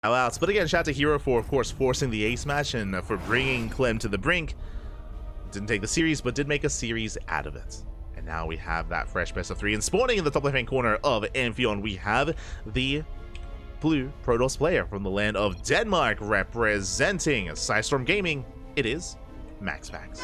Out. But again, shout out to Hero for, of course, forcing the ace match and for bringing Clem to the brink. Didn't take the series, but did make a series out of it. And now we have that fresh best of 3. And spawning in the top left-hand corner of Amphion, we have the blue Protoss player from the land of Denmark, representing Psystorm Gaming. It is MaxPax.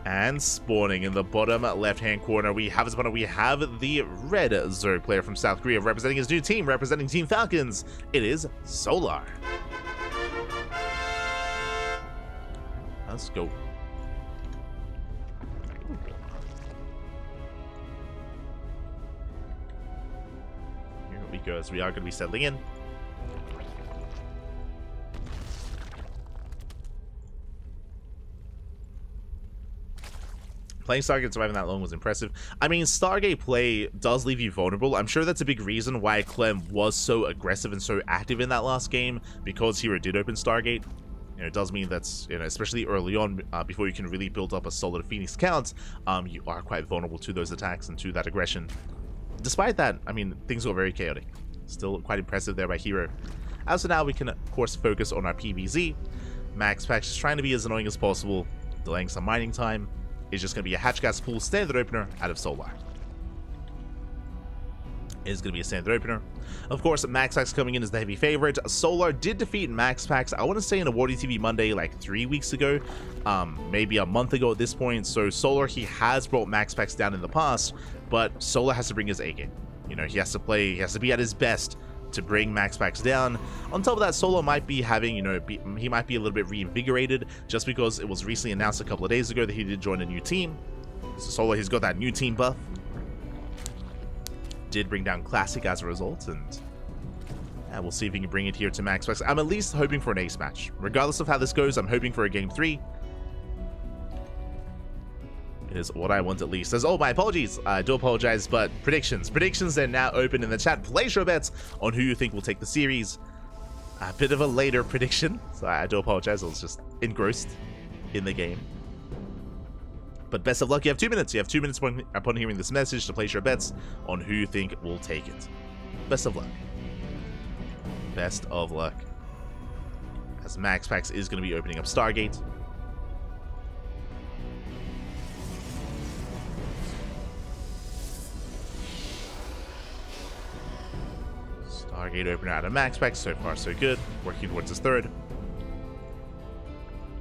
And spawning in the bottom left-hand corner, we have the red Zerg player from South Korea, representing his new team, representing Team Falcons. It is Solar. Let's go. Here we go, as we are going to be settling in. Playing Stargate surviving that long was impressive. I mean, Stargate play does leave you vulnerable. I'm sure that's a big reason why Clem was so aggressive and so active in that last game, because Hero did open Stargate. You know, it does mean that's, you know, especially early on, before you can really build up a solid Phoenix count, you are quite vulnerable to those attacks and to that aggression. Despite that, I mean, things got very chaotic. Still quite impressive there by Hero. As of now, we can, of course, focus on our PvZ. MaxPax is trying to be as annoying as possible, delaying some mining time. Is just going to be a hatch gas full standard opener out of Solar. It is going to be a standard opener. Of course, MaxPax coming in as the heavy favorite. Solar did defeat MaxPax, I want to say, in a WardiTV Monday like 3 weeks ago, maybe a month ago at this point. So Solar, he has brought MaxPax down in the past, but Solar has to bring his A game. You know, he has to be at his best to bring MaxPax down. On top of that, Solo might be having, you know, he might be a little bit reinvigorated just because it was recently announced a couple of days ago that he did join a new team. So Solo, he's got that new team buff. Did bring down Classic as a result, and we'll see if he can bring it here to MaxPax. I'm at least hoping for an ace match. Regardless of how this goes, I'm hoping for a game 3. It is what I want at least. Oh, my apologies. I do apologize, but predictions. Predictions are now open in the chat. Place your bets on who you think will take the series. A bit of a later prediction, so I do apologize. I was just engrossed in the game. But best of luck. You have 2 minutes. You have 2 minutes upon hearing this message to place your bets on who you think will take it. Best of luck. Best of luck. As MaxPax is going to be opening up Stargate. Stargate opener out of MaxPax, so far so good. Working towards his third.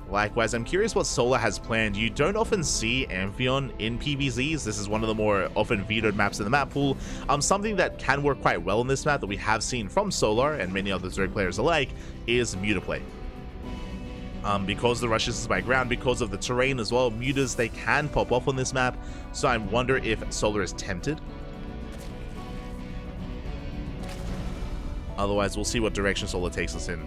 Likewise, I'm curious what Solar has planned. You don't often see Amphion in PvZs. This is one of the more often vetoed maps in the map pool. Something that can work quite well in this map that we have seen from Solar and many other Zerg players alike is Mutaplay. Because the rushes is by ground, because of the terrain as well, mutas, they can pop off on this map. So I wonder if Solar is tempted. Otherwise, we'll see what direction Solar takes us in.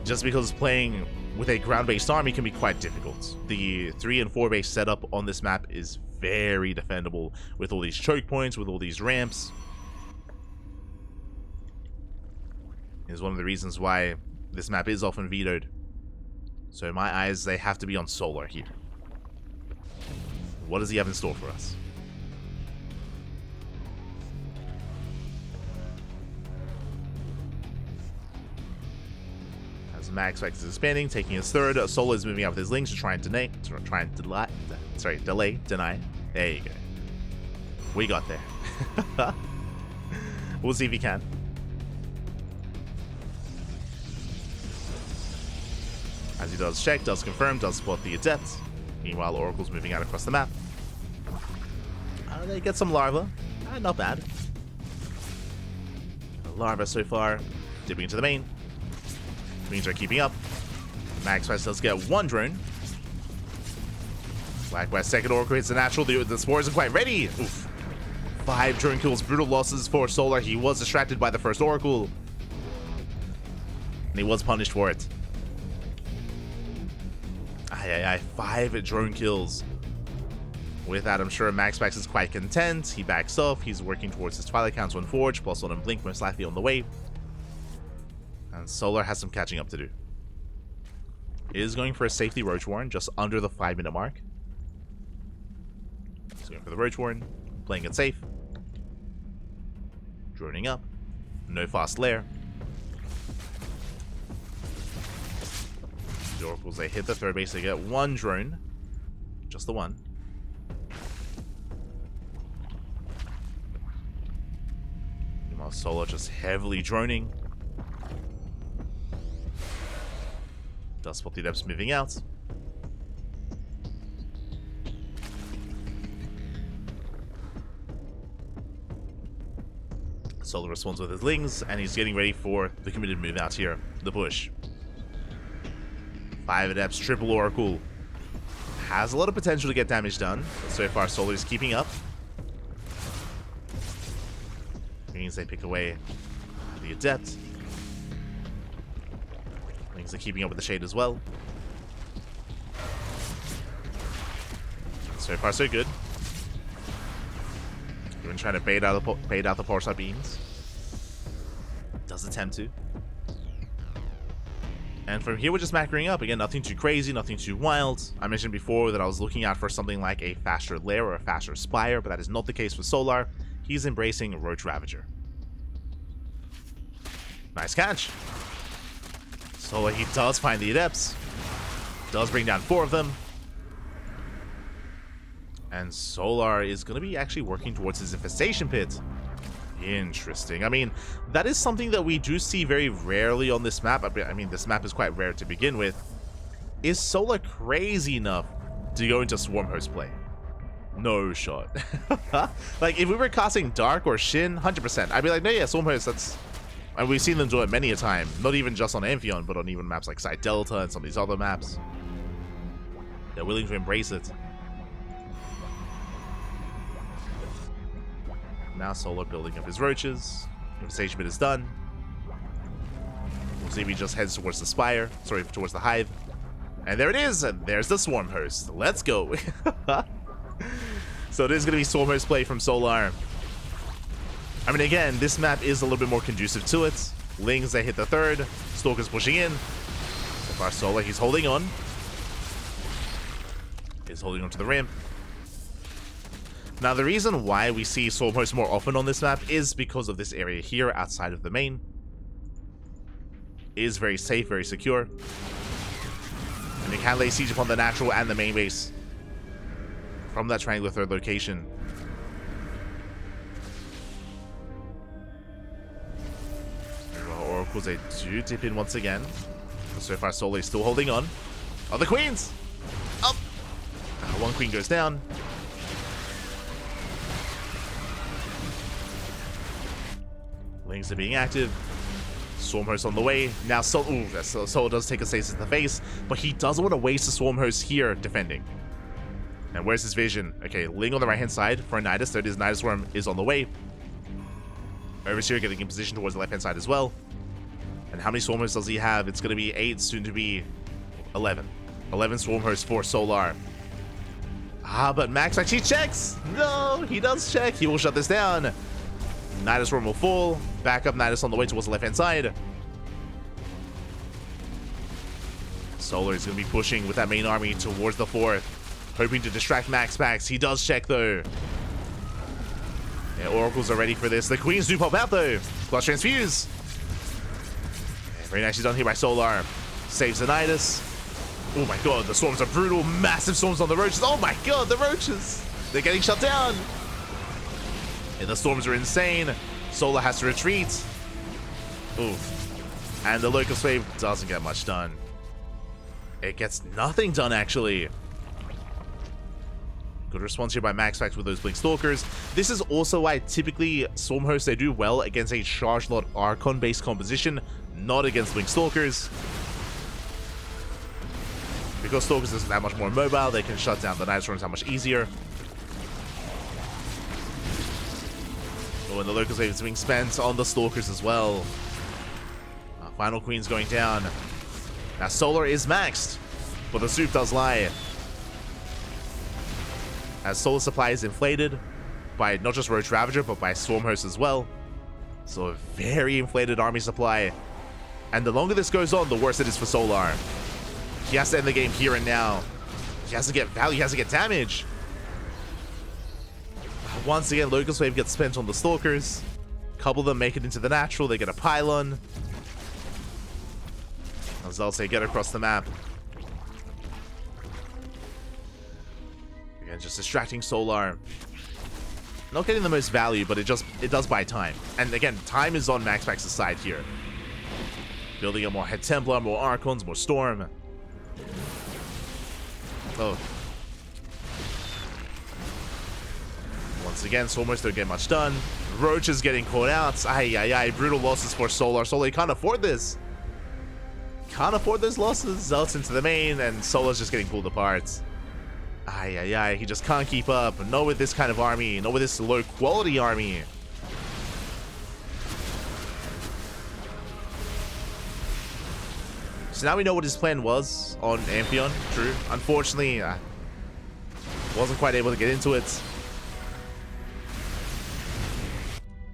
Just because playing with a ground-based army can be quite difficult. The 3 and 4 base setup on this map is very defendable with all these choke points, with all these ramps. Is one of the reasons why this map is often vetoed. So in my eyes, they have to be on Solar here. What does he have in store for us? MaxPax is expanding, taking his third. Solar is moving out with his links to try and deny. Deny. There you go. We got there. We'll see if he can. As he does check, does confirm, does spot the Adept. Meanwhile, Oracle's moving out across the map. They get some larva. Not bad. Larva so far. Dipping into the main. Queens are keeping up. MaxPax does get one drone. Likewise, second Oracle hits the natural. The Spore isn't quite ready. Oof. 5 drone kills, brutal losses for Solar. He was distracted by the first Oracle. And he was punished for it. 5 drone kills. With that, I'm sure MaxPax is quite content. He backs off. He's working towards his Twilight Council and Forge, plus on Blink most likely on the way. And Solar has some catching up to do. Is going for a safety Roach Warren just under the 5-minute mark. He's going for the Roach Warren, playing it safe. Droning up. No fast lair. The Oracles, they hit the third base. They get one drone. Just the one. Meanwhile, Solar just heavily droning. Does spot the Adepts moving out. Solar responds with his Lings, and he's getting ready for the committed move out here. The push. 5 Adepts, triple Oracle. Has a lot of potential to get damage done. But so far, Solar is keeping up. Means they pick away the Adept. Lings are keeping up with the Shade as well. So far, so good. Even trying to bait out the Pulsar beams. Does attempt to. And from here, we're just macroing up. Again, nothing too crazy, nothing too wild. I mentioned before that I was looking out for something like a faster Lair or a faster Spire, but that is not the case for Solar. He's embracing Roach Ravager. Nice catch. Solar, he does find the Adepts. Does bring down 4 of them. And Solar is going to be actually working towards his Infestation Pit. Interesting. I mean, that is something that we do see very rarely on this map. I mean, this map is quite rare to begin with. Is Solar crazy enough to go into Swarm Host play? No shot. Like, if we were casting Dark or Shin, 100%. I'd be like, no, yeah, Swarm Host, that's... And we've seen them do it many a time. Not even just on Amphion, but on even maps like Side Delta and some of these other maps. They're willing to embrace it. Now Solar building up his roaches. Infestation Pit is done. We'll see if he just heads towards the Spire. Sorry, towards the Hive. And there it is! And there's the Swarm Host. Let's go! So it is going to be Swarm Host play from Solar. I mean, again, this map is a little bit more conducive to it. Lings, they hit the third. Stalker's pushing in. So far, Solar, he's holding on. He's holding on to the ramp. Now, the reason why we see Swarm Host more often on this map is because of this area here outside of the main. It is very safe, very secure. And they can lay siege upon the natural and the main base from that triangular third location. Well, Oracles, they do dip in once again. So far, Solar is still holding on. Oh, the Queens! Up! One Queen goes down. Lings are being active. Swarm Host on the way. Now, Solar does take a stasis to the face, but he doesn't want to waste the Swarm Host here defending. And where's his vision? Okay, Ling on the right-hand side for a Nidus. There it is. Nidus Swarm is on the way. Overseer getting in position towards the left-hand side as well. And how many Swarm Hosts does he have? It's going to be 8, soon to be 11. 11 Swarm Hosts for Solar. Ah, but Max actually checks! No, he does check. He will shut this down. Nidus Swarm will fall. Back up Nidus on the way towards the left-hand side. Solar is going to be pushing with that main army towards the 4th. Hoping to distract MaxPax. He does check, though. Yeah, Oracles are ready for this. The Queens do pop out, though. Clutch Transfuse. Yeah, very nicely done here by Solar. Saves the Nidus. Oh my god, the swarms are brutal. Massive swarms on the roaches. Oh my god, the roaches. They're getting shut down. Yeah, the storms are insane. Solar has to retreat. Oof. And the Locust Wave doesn't get much done. It gets nothing done, actually. Good response here by MaxPax with those Blink Stalkers. This is also why typically Swarm Hosts, they do well against a Charge Lot Archon-based composition, not against Blink Stalkers. Because Stalkers isn't that much more mobile, they can shut down the Night Storms that much easier. Oh, and the Locust Wave is being spent on the Stalkers as well. Final Queen's going down. Now Solar is maxed, but the soup does lie. As Solar supply is inflated by not just Roach Ravager, but by Swarm Host as well. So a very inflated army supply. And the longer this goes on, the worse it is for Solar. He has to end the game here and now. He has to get value, he has to get damage. Once again, Locust Wave gets spent on the Stalkers. couple of them make it into the natural. They get a pylon. As I'll say, get across the map. Again, just distracting Solar. Not getting the most value, but it does buy time. And again, time is on MaxPax's side here. Building up more Head Templar, more Archons, more Storm. Oh. Once again, Stormers don't get much done. Roach is getting caught out. Ay. Brutal losses for Solar. Solar can't afford this. Can't afford those losses. Zealots into the main, and Solar's just getting pulled apart. Ay. He just can't keep up. Not with this kind of army. Not with this low quality army. So now we know what his plan was on Amphion. True. Unfortunately, wasn't quite able to get into it.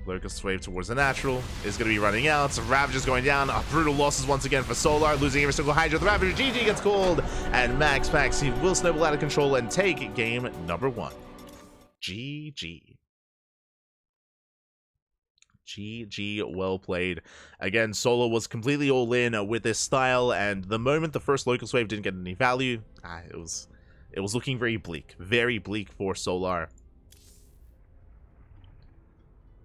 Locust Wave towards the natural is going to be running out. Ravager's going down. Brutal losses once again for Solar, losing every single Hydra. The Ravager GG gets called, and MaxPax, he will snowball out of control and take game number 1. GG. GG, well played. Again, Solar was completely all in with this style, and the moment the first Locust Wave didn't get any value, it was looking very bleak for Solar.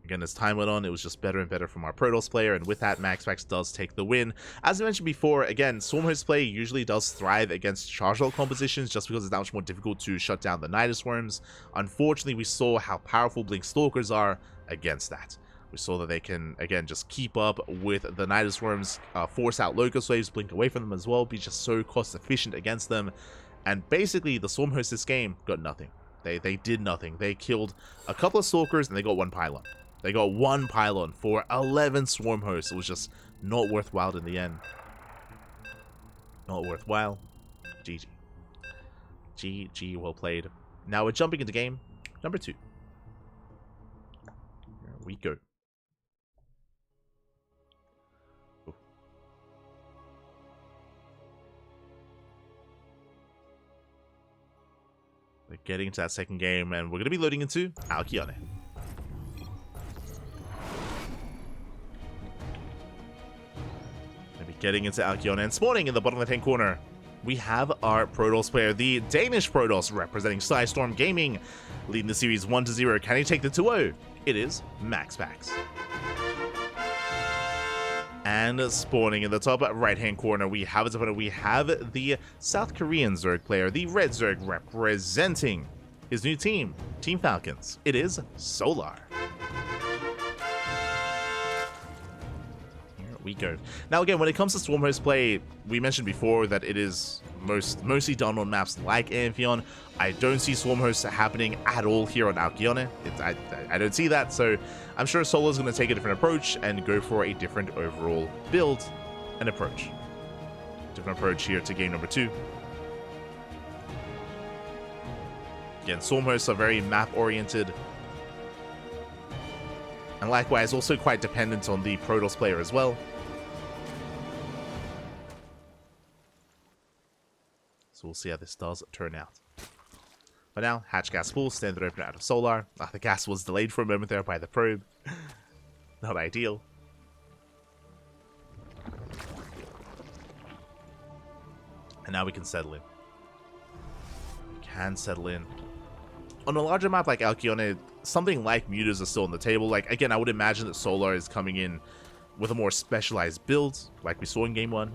Again, as time went on, it was just better and better from our Protoss player, and with that, MaxPax does take the win. As I mentioned before, again, Stormhost play usually does thrive against charge ult compositions just because it's that much more difficult to shut down the Nidus Worms. Unfortunately, we saw how powerful Blink Stalkers are against that. We saw that they can, again, just keep up with the Nidus Worms, force out Locust Waves, blink away from them as well, be just so cost efficient against them. And basically, the Stormhost this game got nothing. They did nothing. They killed a couple of Stalkers and they got 1 pylon. They got 1 pylon for 11 Swarm Hosts. It was just not worthwhile in the end. Not worthwhile. GG. GG, well played. Now we're jumping into game number 2. Here we go. Ooh. We're getting into that second game, and we're going to be loading into Alkyone. Getting into Alkyone and spawning in the bottom left-hand corner, we have our Protoss player, the Danish Protoss, representing Storm Gaming, leading the series 1-0. Can he take the 2-0? It is MaxPax. And spawning in the top right-hand corner, we have his opponent. We have the South Korean Zerg player, the Red Zerg, representing his new team, Team Falcons. It is Solar. We go. Now again, when it comes to Stormhost play, we mentioned before that it is mostly done on maps like Amphion. I don't see Stormhost happening at all here on Alkyone. I don't see that, so I'm sure Solar's going to take a different approach and go for a different overall build and approach. Different approach here to game number 2. Again, Stormhosts are very map-oriented, and likewise also quite dependent on the Protoss player as well. So we'll see how this does turn out. But now, hatch gas full, standard opener out of Solar. The gas was delayed for a moment there by the probe. Not ideal. And now we can settle in. We can settle in. On a larger map like Alkyone, something like Mutas are still on the table. Like, again, I would imagine that Solar is coming in with a more specialized build, like we saw in Game 1.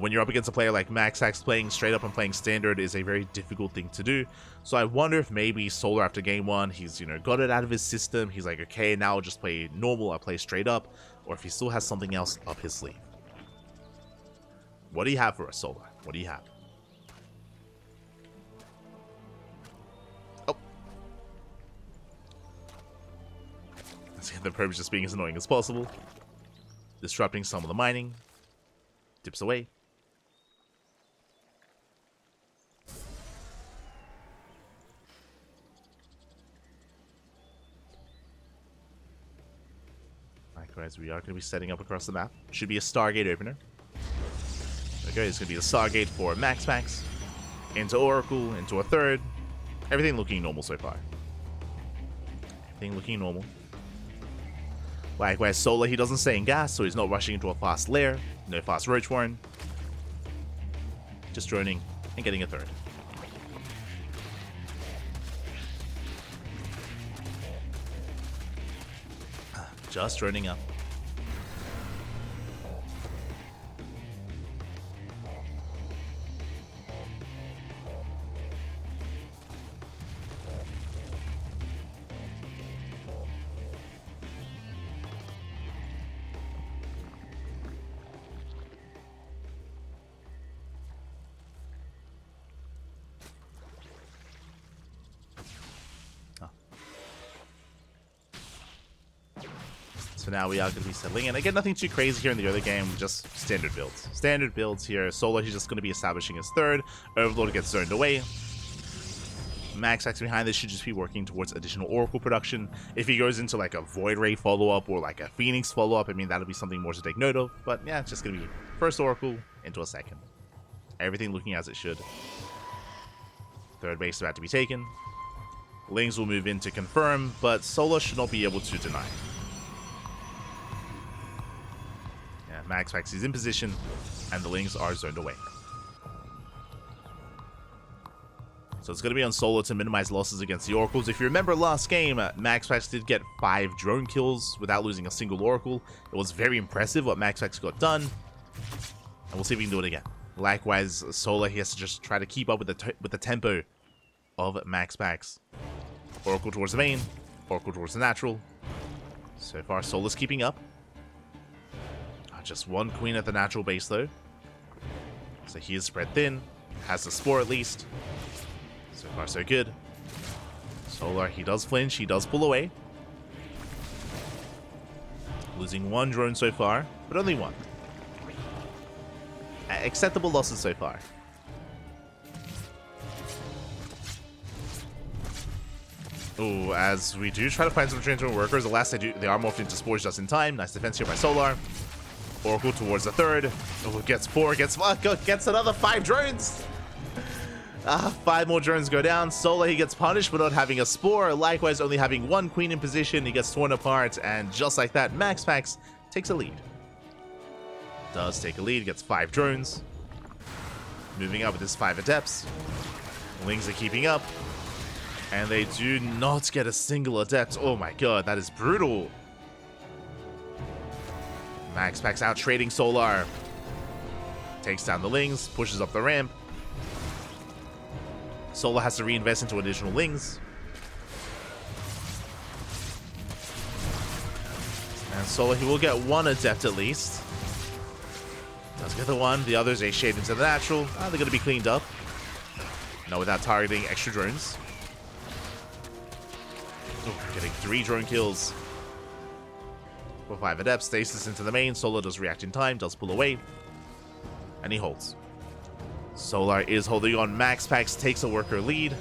When you're up against a player like MaxPax, playing straight up and playing standard is a very difficult thing to do. So I wonder if maybe Solar after Game 1, he's, got it out of his system. He's like, okay, now I'll just play normal, I'll play straight up. Or if he still has something else up his sleeve. What do you have for us, Solar? What do you have? The probe is just being as annoying as possible. Disrupting some of the mining. Dips away. Likewise, we are going to be setting up across the map. Should be a Stargate opener. Okay, it's going to be the Stargate for MaxPax. Into Oracle, into a third. Everything looking normal so far. Everything looking normal. Likewise, Solar, he doesn't stay in gas, so he's not rushing into a fast lair. No fast roach warren. Just droning and getting a third. Just droning up. So now we are going to be settling in. Again, nothing too crazy here in the other game, just standard builds. Standard builds here. Solar, he's just going to be establishing his third. Overlord gets zoned away. MaxPax behind this should just be working towards additional Oracle production. If he goes into like a Void Ray follow-up or like a Phoenix follow-up, I mean, that'll be something more to take note of. But yeah, it's just going to be first Oracle into a second. Everything looking as it should. Third base about to be taken. Lings will move in to confirm, but Solar should not be able to deny. MaxPax is in position, and the Lings are zoned away. So it's going to be on Solar to minimize losses against the Oracles. If you remember last game, MaxPax did get 5 drone kills without losing a single Oracle. It was very impressive what MaxPax got done, and we'll see if we can do it again. Likewise, Solar, he has to just try to keep up with the tempo of MaxPax. Oracle towards the main, Oracle towards the natural. So far, Solar's keeping up. Just one queen at the natural base though. So he is spread thin. Has the spore at least. So far so good. Solar, he does flinch, he does pull away. Losing 1 drone so far, but only 1. Acceptable losses so far. Oh, as we do try to find some transfer workers, the last they are morphed into spores just in time. Nice defense here by Solar. Oracle towards the third. Oh, gets 4, gets another 5 drones. 5 more drones go down. Solar, he gets punished for not having a spore. Likewise, only having 1 queen in position. He gets torn apart, and just like that, MaxPax takes a lead. Does take a lead, gets 5 drones. Moving up with his 5 adepts. Lings are keeping up. And they do not get a single adept. Oh my god, that is brutal. MaxPax out trading Solar. Takes down the Lings, pushes up the ramp. Solar has to reinvest into additional Lings. And Solar, he will get 1 adept at least. Does get the 1. The others, a shade into the natural. They're going to be cleaned up. No, without targeting extra drones. Oh, getting 3 drone kills. For 5 adepts, stasis into the main. Solar does react in time, does pull away. And he holds. Solar is holding on. MaxPax takes a worker lead.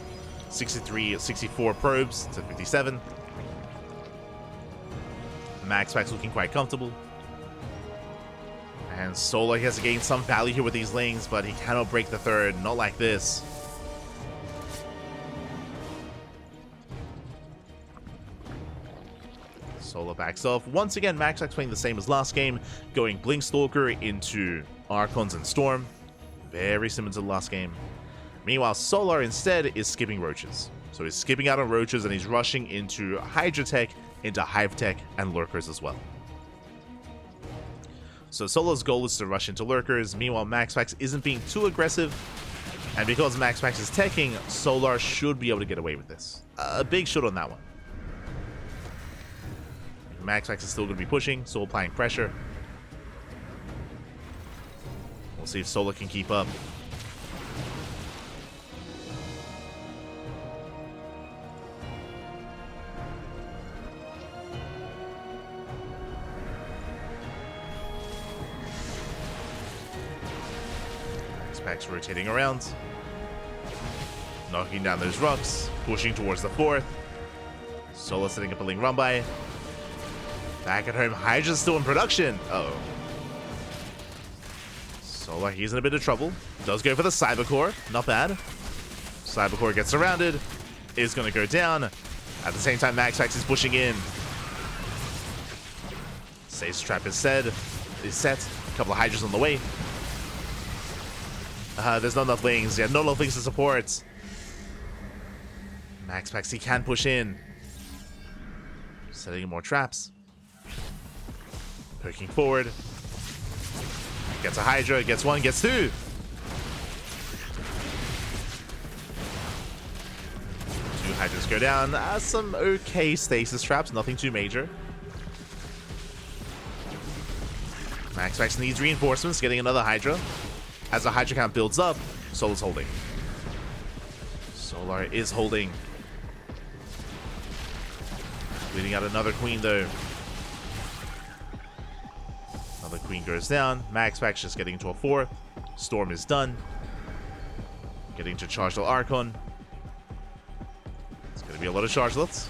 64 probes to 57. MaxPax looking quite comfortable. And Solar, he has to gain some value here with these Lings, but he cannot break the third. Not like this. Solar backs off. Once again, MaxPax playing the same as last game, going Blink Stalker into Archons and Storm. Very similar to the last game. Meanwhile, Solar instead is skipping Roaches. So he's skipping out on Roaches and he's rushing into Hydra Tech, into Hive Tech, and Lurkers as well. So Solar's goal is to rush into Lurkers. Meanwhile, MaxPax isn't being too aggressive. And because MaxPax is teching, Solar should be able to get away with this. A big shot on that one. MaxPax is still going to be pushing, so applying pressure. We'll see if Solar can keep up. MaxPax rotating around. Knocking down those rocks, pushing towards the 4th. Solar setting up a Ling run by. Back at home, Hydra's still in production. Uh-oh. Solar, he's in a bit of trouble. Does go for the Cybercore. Not bad. Cybercore gets surrounded. Is going to go down. At the same time, MaxPax is pushing in. Stasis trap is set. A couple of Hydras on the way. There's not enough Lings. Yeah, not enough Lings to support. MaxPax, he can push in. Setting in more traps. Poking forward. Gets a Hydra, gets one, gets two. Two Hydras go down. Some okay stasis traps, nothing too major. MaxPax needs reinforcements, getting another Hydra. As the Hydra count builds up, Solar's holding. Solar is holding. Bleeding out another Queen, though. Another Queen goes down. MaxPax just getting into a 4th. Storm is done. Getting to charge the Archon. It's going to be a lot of chargelets.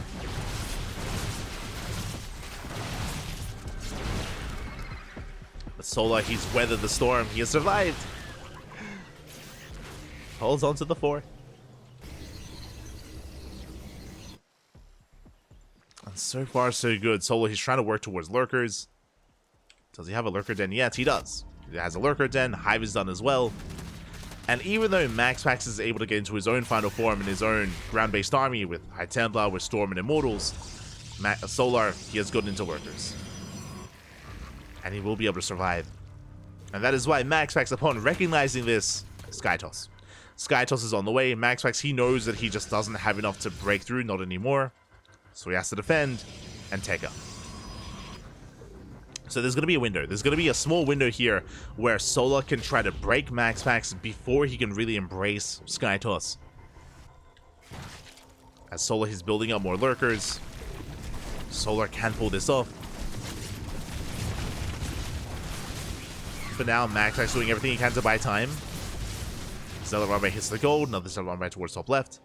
But Solar, he's weathered the storm. He has survived. Holds on to the 4. And so far, so good. Solar, he's trying to work towards lurkers. Does he have a lurker den? Yes, he does. He has a lurker den. Hive is done as well. And even though MaxPax is able to get into his own final form in his own ground-based army with High Templar, with Storm and Immortals, Solar, he has gotten into lurkers. And he will be able to survive. And that is why MaxPax, upon recognizing this, Sky Toss. Sky Toss is on the way. MaxPax, he knows that he just doesn't have enough to break through, not anymore. So he has to defend and take up. So there's going to be a window. There's going to be a small window here where Solar can try to break MaxPax before he can really embrace Sky Toss. As Solar is building up more lurkers, Solar can pull this off. But now MaxPax doing everything he can to buy time. Stellar Runway hits the gold, another Stellar Runway towards top left.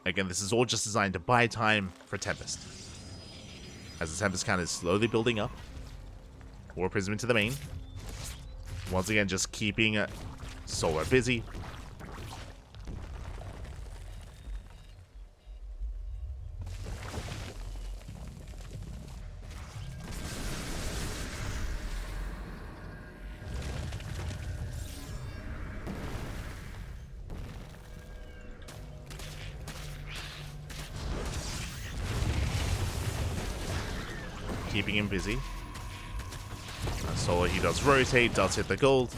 Again, this is all just designed to buy time for Tempest. As the Tempest count is slowly building up. War Prism into the main. Once again, just keeping Solar busy. Keeping him busy. Solar, he does rotate, does hit the gold.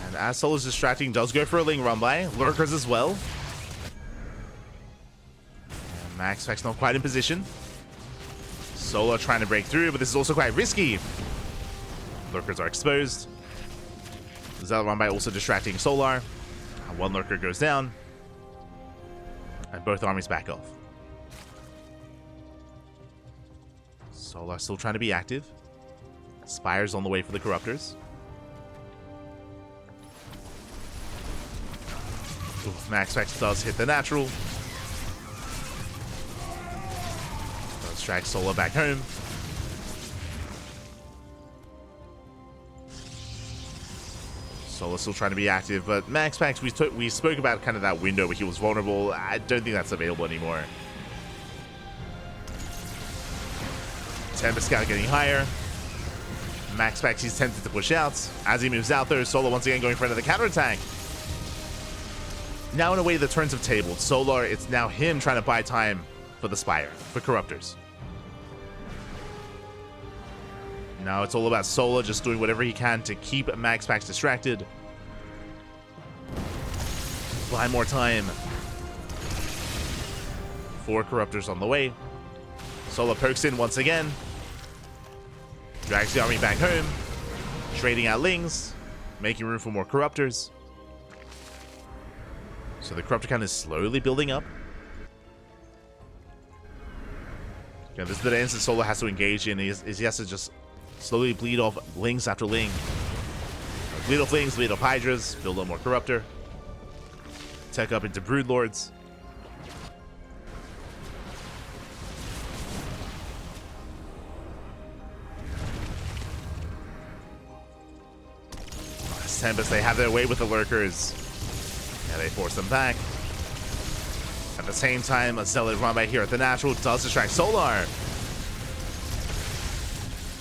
And as Solar's distracting, does go for a Ling run by. Lurkers as well. And MaxPax not quite in position. Solar trying to break through, but this is also quite risky. Lurkers are exposed. Zealot run by also distracting Solar. And one lurker goes down. And both armies back off. Solar still trying to be active. Spire's on the way for the Corruptors. Ooh, MaxPax does hit the natural. Does drag Solar back home. Solar's still trying to be active, but MaxPax, we spoke about kind of that window where he was vulnerable. I don't think that's available anymore. Tempest Scout getting higher. MaxPax, he's tempted to push out. As he moves out though, Solar once again going for another counterattack. Now in a way the turns have tabled. Solar, it's now him trying to buy time for the Spire, for Corruptors. Now it's all about Solar just doing whatever he can to keep MaxPax distracted. Buy more time. 4 Corruptors on the way. Solar pokes in once again. Drags the army back home. Trading out Lings. Making room for more Corruptors. So the Corruptor count is slowly building up. Yeah, this is the dance that Solar has to engage in. He has to just slowly bleed off Lings after Ling. Bleed off Lings, bleed off Hydras, build up more Corruptor. Tech up into Broodlords. This Tempest, they have their way with the lurkers. Yeah, they force them back. At the same time, a Zealot run by here at the natural does distract Solar.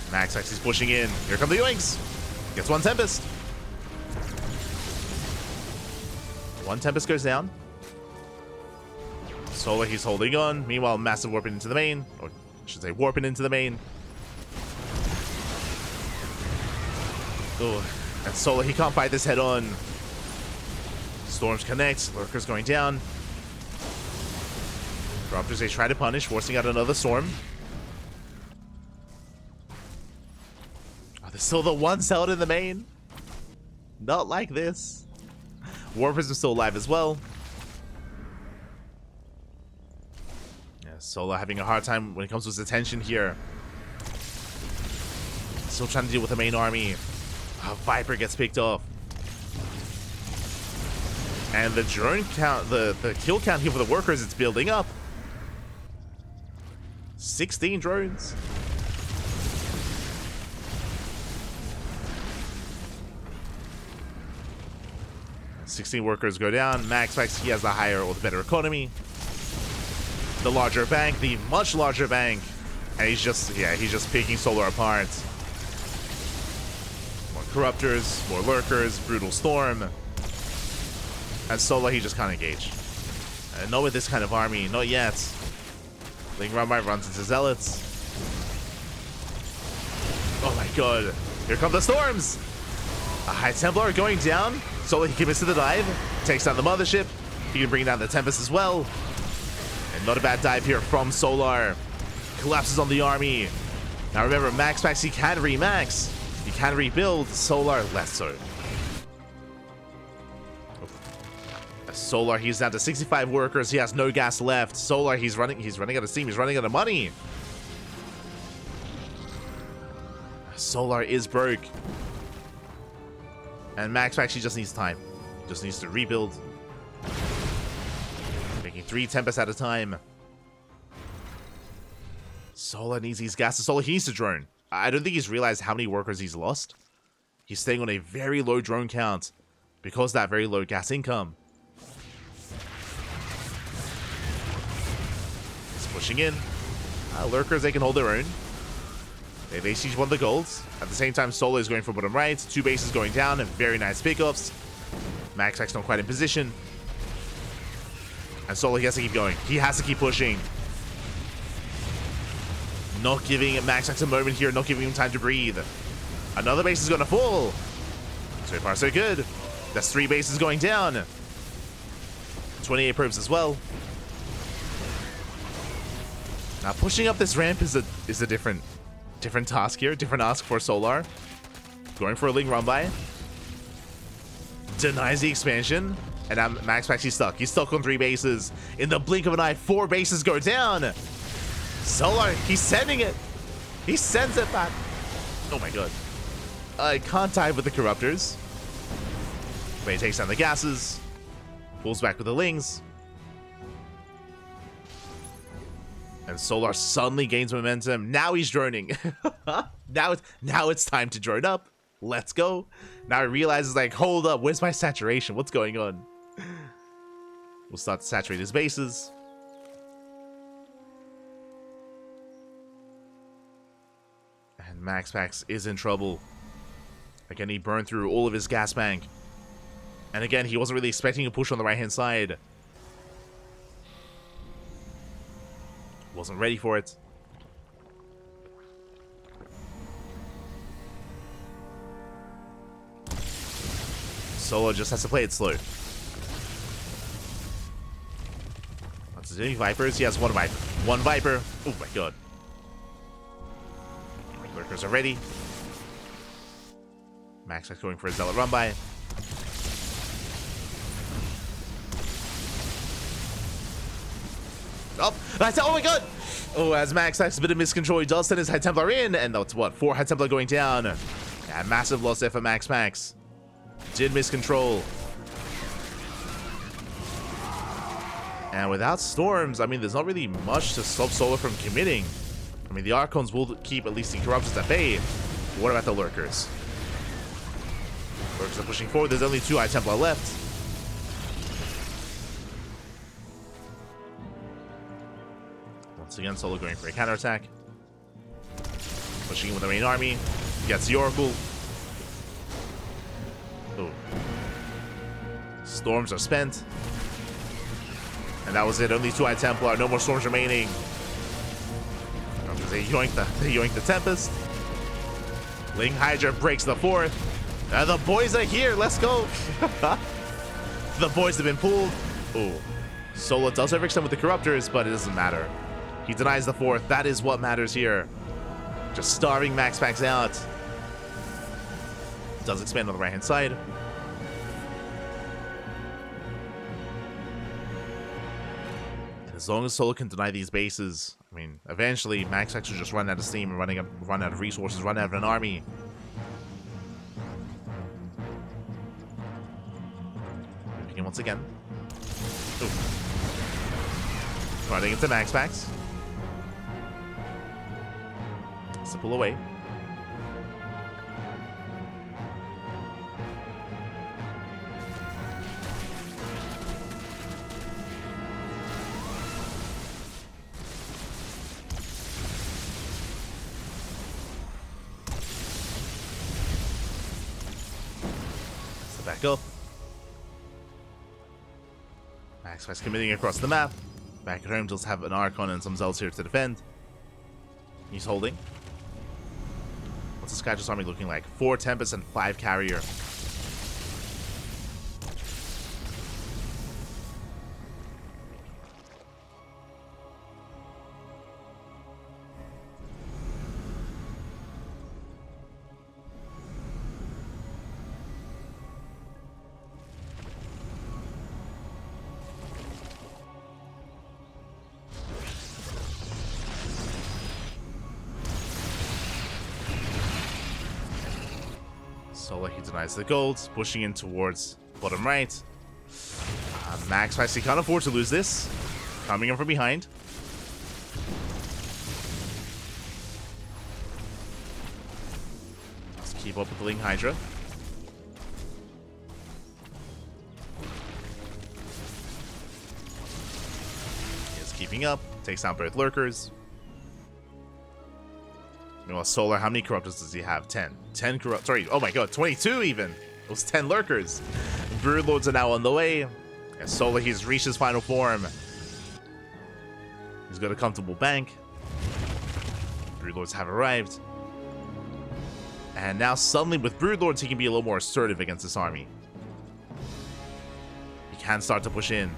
MaxPax is pushing in. Here come the Yoinks. Gets one Tempest. One Tempest goes down. Solar, he's holding on. Meanwhile, massive warping into the main. Or I should say warping into the main. Oh, and Solar, he can't fight this head on. Storms connect. Lurkers going down. Corruptors, they try to punish, forcing out another Storm. Oh, there's still the one Zealot in the main. Not like this. Warpers are still alive as well. Yeah, Solar having a hard time when it comes to his attention here. Still trying to deal with the main army. Viper gets picked off. And the drone count, the kill count here for the workers, it's building up. 16 drones. $16 workers go down. MaxPax, he has the higher or the better economy. The larger bank, the much larger bank. And he's just picking Solar apart. More Corruptors, more Lurkers, Brutal Storm. And Solar, he just can't engage. And not with this kind of army, not yet. Ling Rumbai runs into Zealots. Oh my god. Here come the Storms! A High Templar going down. Solar, he commits to the dive. Takes down the Mothership. He can bring down the Tempest as well. And not a bad dive here from Solar. Collapses on the army. Now remember, MaxPax, he can remax. He can rebuild. Solar, less so. Solar, he's down to 65 workers. He has no gas left. Solar, he's running out of steam. He's running out of money. Solar is broke. And MaxPax, he just needs time. Just needs to rebuild. Making 3 Tempests at a time. Solar needs these gases. Solar, he needs a drone. I don't think he's realized how many workers he's lost. He's staying on a very low drone count because of that very low gas income. Pushing in. Lurkers, they can hold their own. They siege one of the golds. At the same time, Solar is going for bottom right. 2 bases going down and very nice pickups. MaxPax not quite in position. And Solar, he has to keep going. He has to keep pushing. Not giving MaxPax a moment here. Not giving him time to breathe. Another base is going to fall. So far, so good. That's 3 bases going down. 28 probes as well. Now pushing up this ramp is a different task here, different ask for Solar. Going for a Ling Rumbai. Denies the expansion. And now MaxPax, he's stuck. He's stuck on 3 bases. In the blink of an eye, 4 bases go down. Solar, he's sending it. He sends it back. Oh my god. I can't dive with the Corruptors. But he takes down the gases. Pulls back with the Lings. And Solar suddenly gains momentum. Now he's droning. now it's time to drone up. Let's go. Now he realizes, like, hold up, where's my saturation? What's going on? We'll start to saturate his bases. And MaxPax is in trouble. Again, he burned through all of his gas bank. And again, he wasn't really expecting a push on the right-hand side. Wasn't ready for it. Solar just has to play it slow. That's any Vipers. He has 1 Viper. 1 Viper. Oh my god. Lurkers are ready. MaxPax going for a Zealot run by. Oh, that's, oh my god! Oh, as MaxPax, a bit of miscontrol, he does send his High Templar in, and that's what, 4 High Templar going down. Yeah, massive loss there for MaxPax. Did miscontrol. And without Storms, I mean, there's not really much to stop Solar from committing. I mean, the Archons will keep at least the Corruptors at bay. But what about the Lurkers? Lurkers are pushing forward. There's only 2 High Templar left. Once again, Solo going for a counterattack. Pushing in with the main army. Gets the Oracle. Oh. Storms are spent. And that was it. Only 2 High Templar. No more storms remaining. They yoink the Tempest. Ling Hydra breaks the 4th. And the boys are here. Let's go. The boys have been pulled. Oh. Solo does overextend with the Corruptors, but it doesn't matter. He denies the 4th. That is what matters here. Just starving MaxPax out. Does expand on the right-hand side. As long as Solo can deny these bases, I mean, eventually MaxPax will just run out of steam and run out of resources, run out of an army. Moving in once again. Ooh. Running into MaxPax. So pull away. So back up. MaxPax committing across the map. Back at home, just have an Archon and some Zealots here to defend. He's holding. What's the Skyjust army looking like? 4 Tempest and 5 Carrier. Solo, he denies the gold, pushing in towards bottom right. MaxPax, he can't afford to lose this. Coming in from behind. Let's keep up with the Ling Hydra. He is keeping up, takes down both lurkers. Meanwhile, Solar, how many Corruptors does he have? 10. 10 Corrupt. Sorry, oh my god, 22 even. It was 10 Lurkers. Broodlords are now on the way. And Solar, he's reached his final form. He's got a comfortable bank. Broodlords have arrived. And now suddenly with Broodlords, he can be a little more assertive against this army. He can start to push in.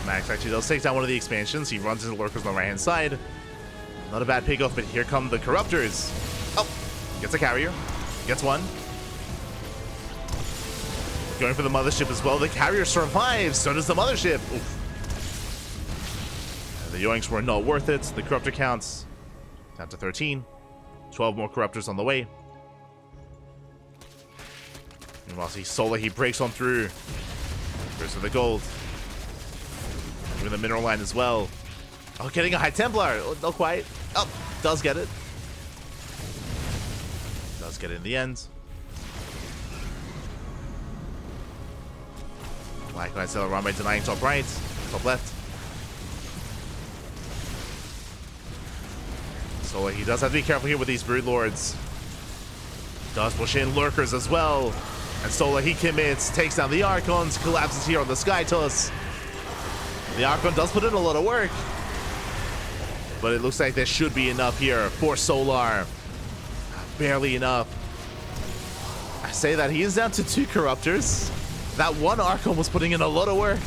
Max actually does take down one of the expansions. He runs into lurkers on the right-hand side. Not a bad pickoff, but here come the Corruptors. Oh, gets a carrier. Gets one. Going for the mothership as well. The carrier survives. So does the mothership. Oof. The yoinks were not worth it. The Corruptor counts down to 13. 12 more Corruptors on the way. Meanwhile, see Solar, he breaks on through. Goes for the gold. Even the mineral line as well. Oh, getting a High Templar. Oh, not quite. Oh, does get it. Does get it in the end. Black Knight still around by denying top right, top left. So he does have to be careful here with these Broodlords. Does push in lurkers as well. And Sola, he commits, takes down the Archons, collapses here on the Sky Toss. The Archon does put in a lot of work. But it looks like there should be enough here for Solar. Barely enough. I say that he is down to 2 Corruptors. That one Archon was putting in a lot of work.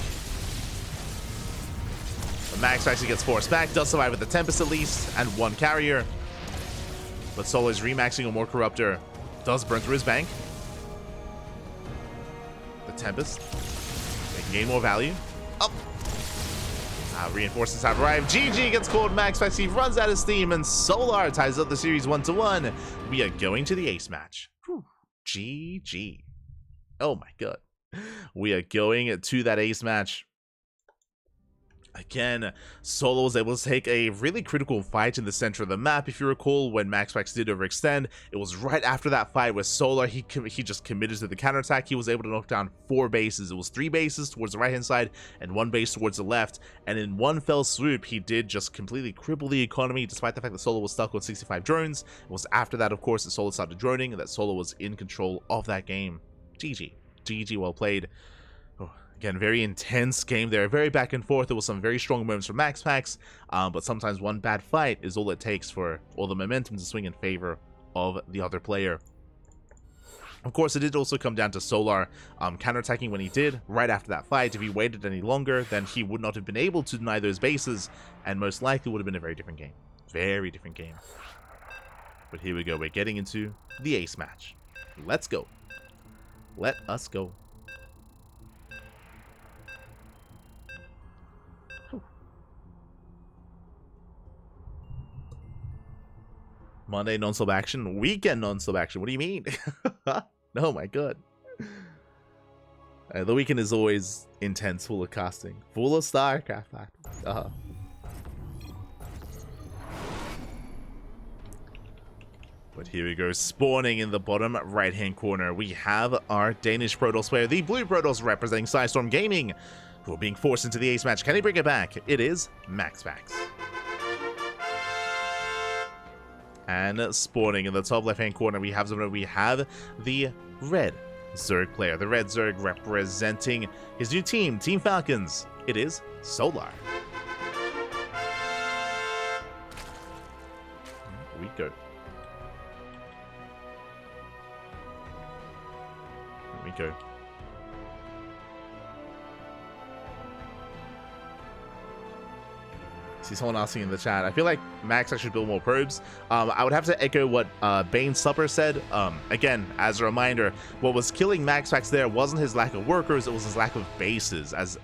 But Max actually gets forced back, does survive with the Tempest at least, and 1 carrier. But Solar is remaxing on more Corruptor. Does burn through his bank. The Tempest. They can gain more value. Up. Reinforcements have arrived. GG gets called. MaxPax, he runs out of steam, and Solar ties up the series 1-1. We are going to the ace match. Whew. GG. Oh my god. We are going to that ace match. Again, Solo was able to take a really critical fight in the center of the map. If you recall, when MaxPax did overextend, it was right after that fight where Solar, he just committed to the counterattack. He was able to knock down 4 bases. It was 3 bases towards the right-hand side and 1 base towards the left. And in one fell swoop, he did just completely cripple the economy, despite the fact that Solo was stuck with 65 drones. It was after that, of course, that Solo started droning and that Solo was in control of that game. GG. GG, well played. Again, very intense game there, very back and forth. There was some very strong moments from MaxPax, but sometimes one bad fight is all it takes for all the momentum to swing in favor of the other player. Of course, it did also come down to Solar counterattacking when he did, right after that fight. If he waited any longer, then he would not have been able to deny those bases, and most likely would have been a very different game. Very different game. But here we go, we're getting into the ace match. Let's go. Let us go. Monday non-stop action, weekend non-stop action. What do you mean? Oh my god. The weekend is always intense, full of casting, full of StarCraft. But here we go, spawning in the bottom right-hand corner, we have our Danish Protoss player, the Blue Protoss representing Sidestorm Gaming, who are being forced into the ace match. Can he bring it back? It is MaxPax. And spawning in the top left-hand corner, we have the red Zerg player. The red Zerg representing his new team, Team Falcons. It is Solar. Here we go. Here we go. See someone asking in the chat, I feel like Max should build more probes. I would have to echo what Bane Supper said. Again, as a reminder, what was killing MaxPax there wasn't his lack of workers, it was his lack of bases. As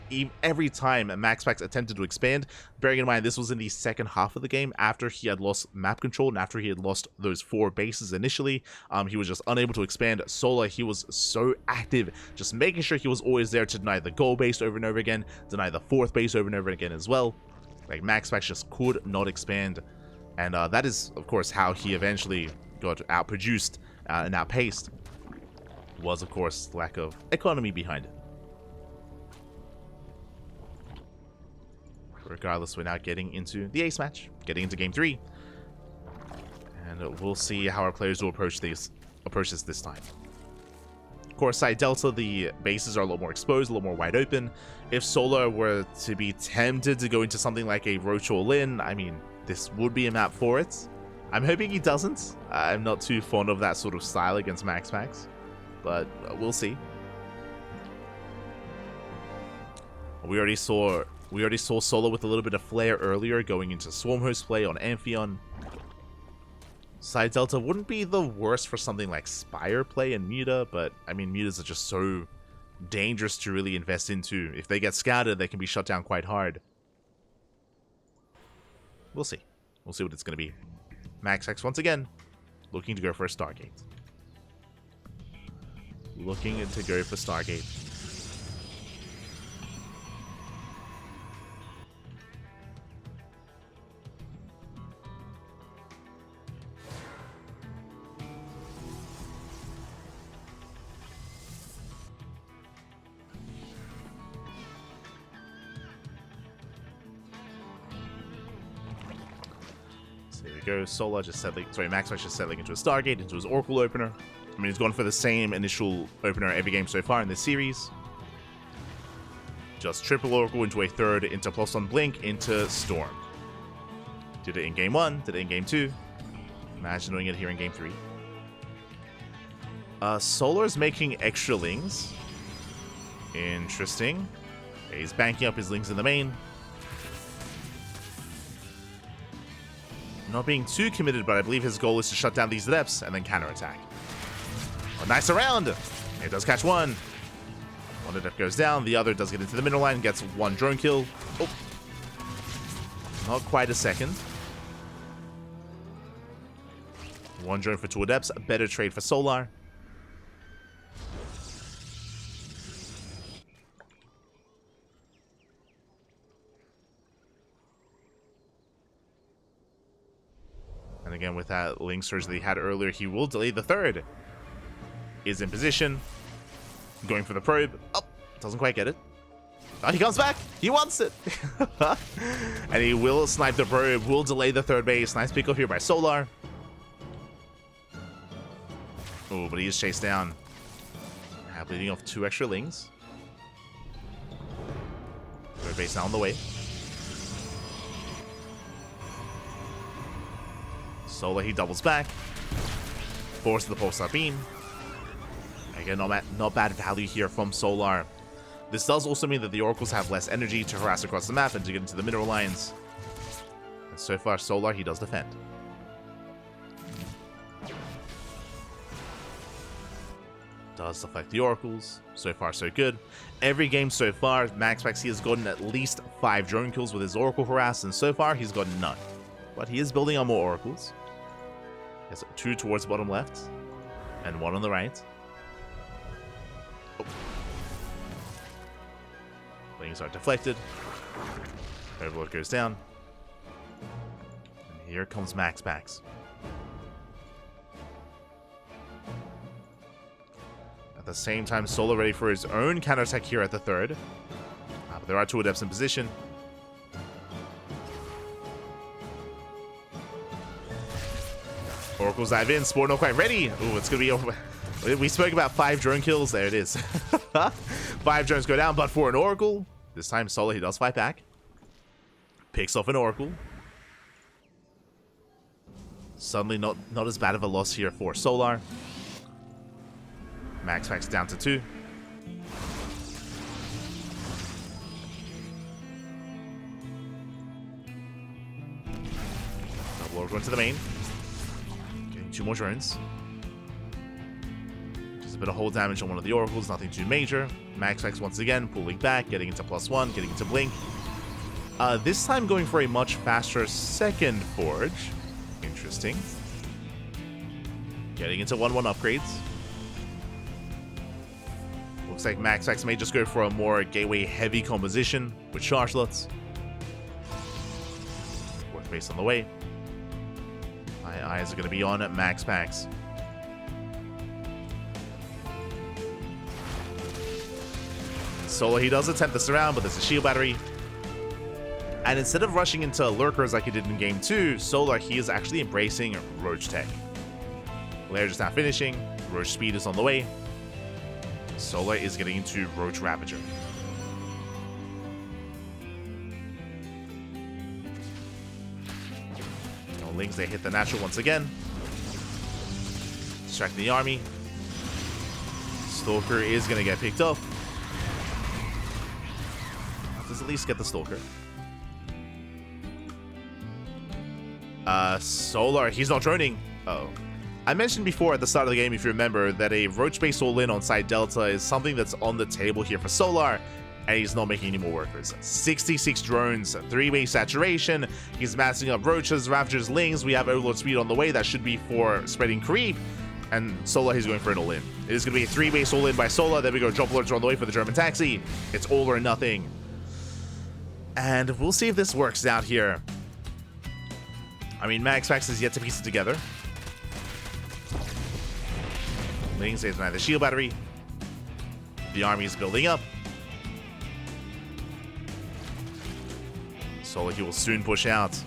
every time MaxPax attempted to expand, bearing in mind this was in the second half of the game, after he had lost map control and after he had lost those 4 bases initially, he was just unable to expand. Solar, he was so active, just making sure he was always there to deny the goal base over and over again, deny the 4th base over and over again as well. Like, MaxPax just could not expand, and that is, of course, how he eventually got outproduced and outpaced, was, of course, the lack of economy behind it. Regardless, we're now getting into the ace match, getting into game 3, and we'll see how our players will approach this time. Of course, side Delta, the bases are a lot more exposed, a lot more wide open. If Solar were to be tempted to go into something like a Roach or Lin, I mean, this would be a map for it. I'm hoping he doesn't. I'm not too fond of that sort of style against MaxPax, but we'll see. We already saw Solar with a little bit of flair earlier, going into Swarm Host play on Amphion. Side Delta wouldn't be the worst for something like Spire play and Muta, but I mean, Mutas are just so dangerous to really invest into. If they get scouted, they can be shut down quite hard. We'll see. We'll see what it's going to be. MaxPax once again, looking to go for a Stargate. Looking to go for Stargate. There we go. Solar just settling. Sorry, MaxPax just settling into a Stargate, into his Oracle opener. I mean, he's gone for the same initial opener every game so far in this series. Just triple Oracle into a 3rd, into plus on Blink, into Storm. Did it in game 1, did it in game 2. Imagine doing it here in game 3. Solar's making extra Lings. Interesting. He's banking up his Lings in the main. Not being too committed, but I believe his goal is to shut down these Adepts and then counterattack. Oh, nice around! It does catch one. One Adept goes down, the other does get into the middle line, gets 1 drone kill. Oh. Not quite a second. One drone for two adepts. A better trade for Solar. And again, with that Link Surge that he had earlier, he will delay the third. Is in position. Going for the probe. Oh, doesn't quite get it. Oh, he comes back. He wants it. And he will snipe the probe. Will delay the third base. Nice pick off here by Solar. Oh, but he is chased down. Bleeding off 2 extra Lings. Third base now on the way. Solar, he doubles back. Forces the pulsar beam. Again, not bad value here from Solar. This does also mean that the Oracles have less energy to harass across the map and to get into the mineral lines. And so far, Solar, he does defend. Does deflect the Oracles. So far, so good. Every game so far, MaxPax, he has gotten at least 5 drone kills with his Oracle harass, and so far, he's gotten none. But he is building on more Oracles. He has 2 towards the bottom left, and 1 on the right. Oh. Lings are deflected. Overlord goes down. And here comes MaxPax. At the same time, Solar ready for his own counterattack here at the third. But there are 2 adepts in position. Oracles dive in. Spore not quite ready. Ooh, it's going to be over. We spoke about 5 drone kills. There it is. 5 drones go down, but for an Oracle. This time, Solar, he does fight back. Picks off an Oracle. Suddenly, not as bad of a loss here for Solar. MaxPax down to 2. Double Oracle into the main. Getting 2 more drones. Just a bit of hold damage on one of the Oracles, nothing too major. MaxPax once again pulling back, getting into +1, getting into Blink. This time going for a much faster second Forge. Interesting. Getting into 1-1 upgrades. Looks like MaxPax may just go for a more gateway heavy composition with charge slots. 4th base on the way. My eyes are going to be on at MaxPax. Solar, he does attempt this around, but there's a shield battery. And instead of rushing into lurkers like he did in game 2, Solar, he is actually embracing Roach Tech. Lair just now finishing. Roach Speed is on the way. Solar is getting into Roach Ravager. No Lings, they hit the natural once again. Distracting the army. Stalker is going to get picked up. Let's at least get the Stalker. Solar, he's not droning. Uh-oh. I mentioned before at the start of the game, if you remember, that a Roach-based all-in on side Delta is something that's on the table here for Solar, and he's not making any more workers. 66 drones, 3-way saturation, he's massing up Roaches, Ravagers, Lings, we have Overlord Speed on the way, that should be for spreading creep, and Solar, he's going for an all-in. It is going to be a 3-base all-in by Solar, there we go, Drop Lords are on the way for the German Taxi. It's all or nothing. And we'll see if this works out here. I mean, MaxPax is yet to piece it together. Ling saves the shield battery. The army is building up. Solar, he will soon push out.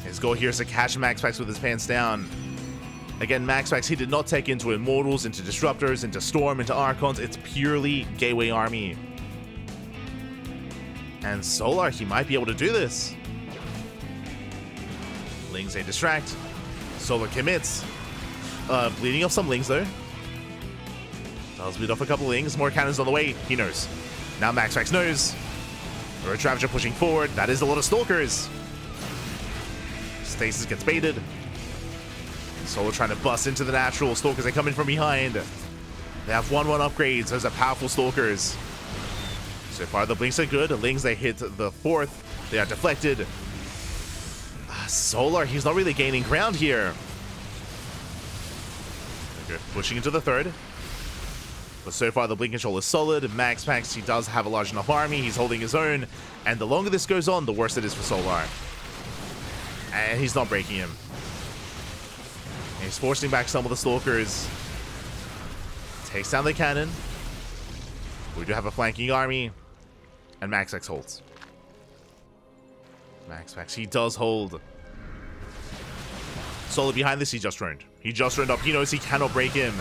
His goal here is to catch MaxPax with his pants down. Again, MaxPax, he did not take into Immortals, into Disruptors, into Storm, into Archons. It's purely Gateway Army. And Solar, he might be able to do this. Lings, they distract. Solar commits. Bleeding off some Lings, though. Does bleed off a couple Lings. More cannons on the way. He knows. Now MaxPax knows. Roach Ravager pushing forward. That is a lot of Stalkers. Stasis gets baited. Solar trying to bust into the natural. Stalkers, they come in from behind. They have 1-1 upgrades. Those are powerful Stalkers. So far, the blinks are good. The Lings, they hit the fourth. They are deflected. Solar, he's not really gaining ground here. Okay, pushing into the third. But so far, the blink control is solid. MaxPax, he does have a large enough army. He's holding his own. And the longer this goes on, the worse it is for Solar. And he's not breaking him. And he's forcing back some of the Stalkers. Takes down the cannon. We do have a flanking army. And MaxPax holds. MaxPax, he does hold. Solar behind this, he just droned. He just droned up. He knows he cannot break him.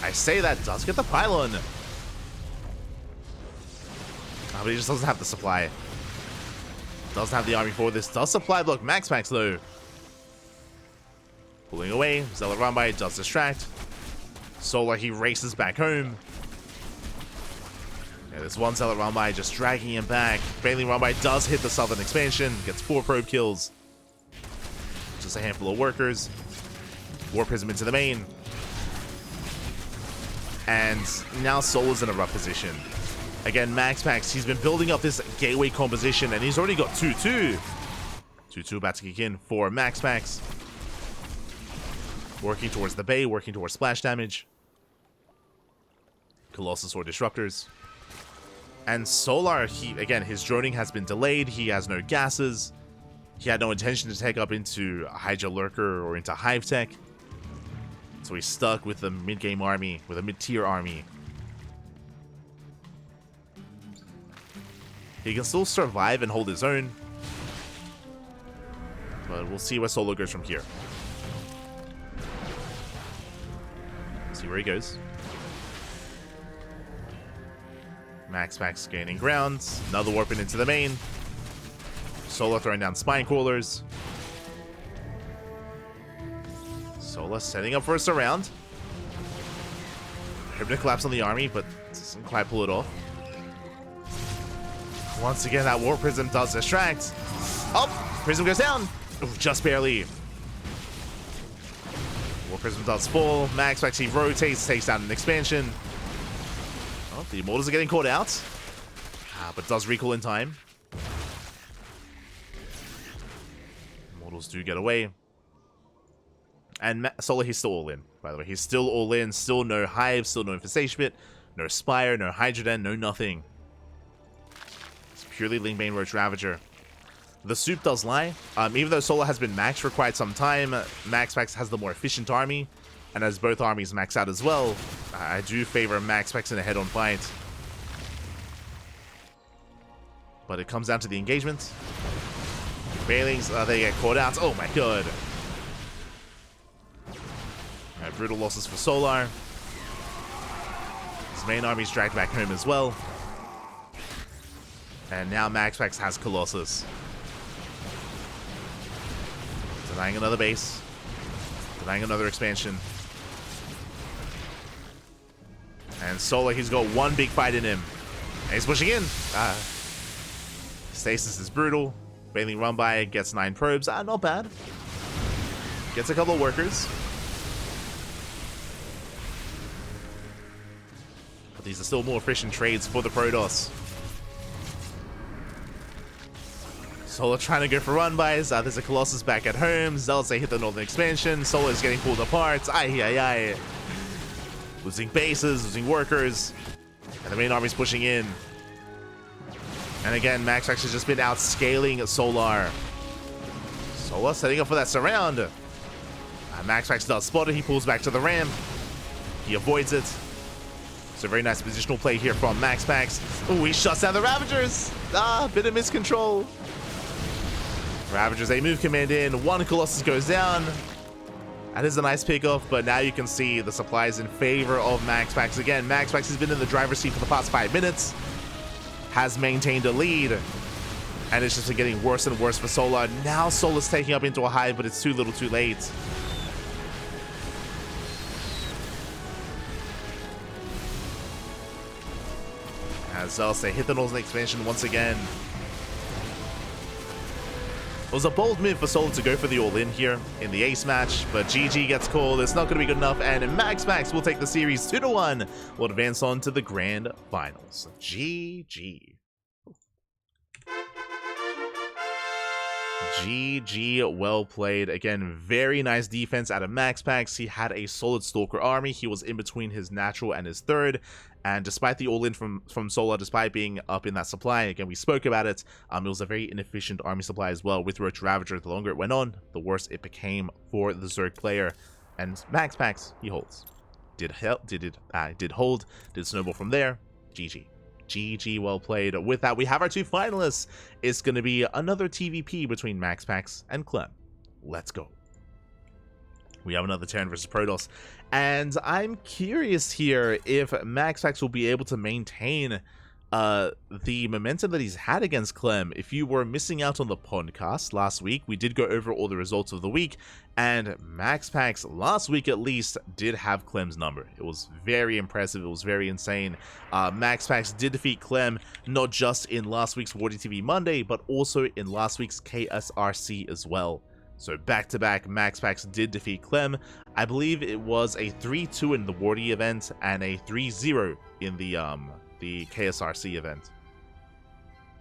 I say that does get the pylon. But he just doesn't have the supply. Doesn't have the army for this. Does supply block MaxPax though. Pulling away. Zealot Rumbai does distract. Solar, he races back home. Yeah, there's one Zealot Rumbai just dragging him back. Bailey Rumbai does hit the southern expansion. Gets 4 probe kills. Just a handful of workers. War Prism into the main. And now Solar's in a rough position. Again, MaxPax, he's been building up this gateway composition, and he's already got 2-2. 2-2 about to kick in for MaxPax. Working towards the bay, working towards splash damage. Colossus or Disruptors. And Solar, again, his droning has been delayed. He has no gases. He had no intention to take up into Hydra Lurker or into Hive Tech. So he's stuck with the mid-game army, with a mid-tier army. He can still survive and hold his own. But we'll see where Solo goes from here. See where he goes. MaxPax gaining ground. Another warping into the main. Solar throwing down spine crawlers. Solar setting up for a surround. Hoping to collapse on the army, but doesn't quite pull it off. Once again, that War Prism does distract. Oh! Prism goes down! Ooh, just barely. War Prism does fall. MaxPax, he rotates, takes down an expansion. Oh, the Immortals are getting caught out. But does recall in time. Immortals do get away. And Solar, he's still all in, by the way. He's still all in. Still no Hive, still no Infestation Pit, no Spire, no Hydroden, no nothing. It's purely Lingbane Roach Ravager. The soup does lie. Even though Solar has been maxed for quite some time, MaxPax has the more efficient army. And as both armies max out as well, I do favor MaxPax in a head-on fight. But it comes down to the engagement. Bailings, they get caught out. Oh my god. Brutal losses for Solar. His main army's dragged back home as well. And now MaxPax has Colossus. Denying another base. Denying another expansion. And Solar, he's got one big fight in him. And he's pushing in. Stasis is brutal. Bailing Rumbai gets 9 probes. Not bad. Gets a couple of workers. But these are still more efficient trades for the Protoss. Solar trying to go for run-bys. There's a Colossus back at home. Zealots, they hit the northern expansion. Solar is getting pulled apart. Ay. Losing bases, losing workers. And the main army's pushing in. And again, MaxPax has just been outscaling Solar. Solar setting up for that surround. MaxPax does spot it. He pulls back to the ramp. He avoids it. So very nice positional play here from MaxPax. Oh, he shuts down the Ravagers. Bit of miscontrol. Ravagers, they move command in. One Colossus goes down. That is a nice pickoff, but now you can see the supplies in favor of MaxPax. Again, MaxPax has been in the driver's seat for the past 5 minutes. Has maintained a lead. And it's just been getting worse and worse for Solar. Now Solar's taking up into a Hive, but it's too little too late. As else, they hit the northern expansion once again. It was a bold move for Solo to go for the all-in here in the ace match, but GG gets called. It's not going to be good enough, and MaxPax will take the series 2-1. Will advance on to the grand finals. GG. GG, well played. Again, very nice defense out of MaxPax. He had a solid Stalker army. He was in between his natural and his third. And despite the all-in from Solar, despite being up in that supply, again, we spoke about it, it was a very inefficient army supply as well with Roach Ravager. The longer it went on, the worse it became for the Zerg player. And MaxPax, he holds. Did hold, did snowball from there. GG. GG, well played. With that, we have our 2 finalists. It's going to be another TVP between MaxPax and Clem. Let's go. We have another Terran versus Protoss, and I'm curious here if MaxPax will be able to maintain the momentum that he's had against Clem. If you were missing out on the podcast last week, we did go over all the results of the week, and MaxPax last week at least did have Clem's number. It was very impressive. It was very insane. MaxPax did defeat Clem not just in last week's WardiTV Monday, but also in last week's KSRC as well. So back-to-back, MaxPax did defeat Clem. I believe it was a 3-2 in the Wardi event and a 3-0 in the KSRC event.